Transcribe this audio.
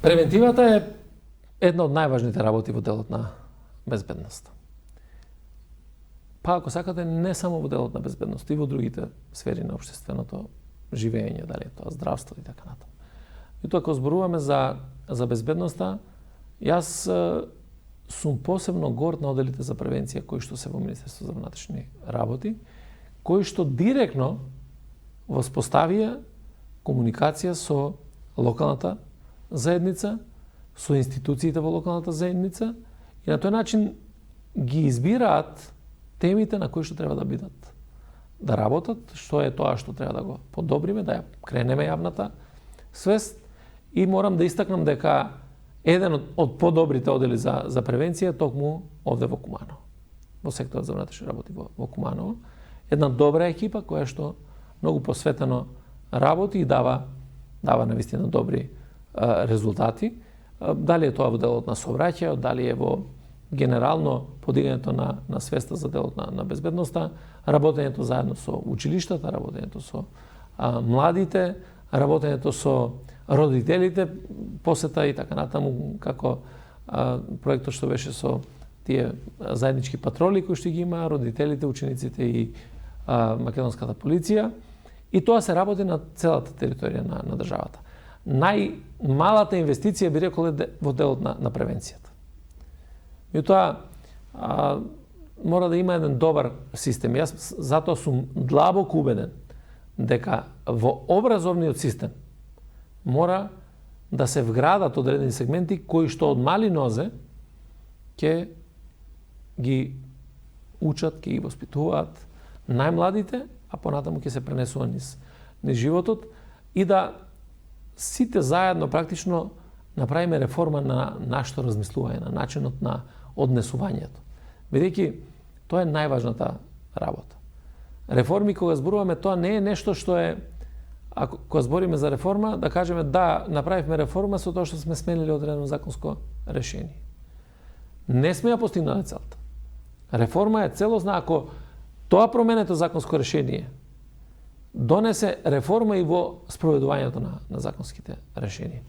Превентивата е една од најважните работи во делот на безбедност. Па ако сакате, не само во делот на безбедност, и во другите сфери на општественото живење, дали е тоа здравство и така натаму. И тоа кога зборуваме за безбедноста, јас сум посебно горд на оделите за превенција кои што се во Министерството за внатрешни работи, кои што директно воспоставија комуникација со локалната заедница, со институциите во локалната заедница и на тој начин ги избираат темите на кои што треба да бидат да работат, што е тоа што треба да го подобриме, да ја кренеме јавната свест. И морам да истакнам дека еден од подобрите одели за превенција е токму овде во Куманово, во секторот за внатрешни работи во Куманово. Една добра екипа која што многу посветено работи и дава навистина добри резултати. Дали е тоа во делот на сообраќајот, дали е во генерално подигањето на свеста за делот на безбедноста, работењето заедно со училиштата, работењето со младите, работењето со родителите, посета и така натаму, како проектот што беше со тие заеднички патроли кои што ги има, родителите, учениците и македонската полиција. И тоа се работи на целата територија на државата. Најмалата инвестиција би рекол е во делот на превенцијата. И тоа мора да има еден добар систем. Јас затоа сум длабоко убеден дека во образовниот систем мора да се вградат одредени сегменти кои што од мали нозе ќе ги учат, ќе ги воспитуваат најмладите, а понатаму ќе се пренесува низ животот и да сите заедно практично направиме реформа на нашето размислување, на начинот на однесувањето. Бидејќи тоа е најважната работа. Реформи кога зборуваме, тоа не е нешто што е, ако кога збориме за реформа, да кажеме да направивме реформа со тоа што сме сменили одредено законско решение. Не сме ја постигнале целта. Реформа е целосна ако тоа променето законско решение донесе реформа и во спроведувањето на законските решенија.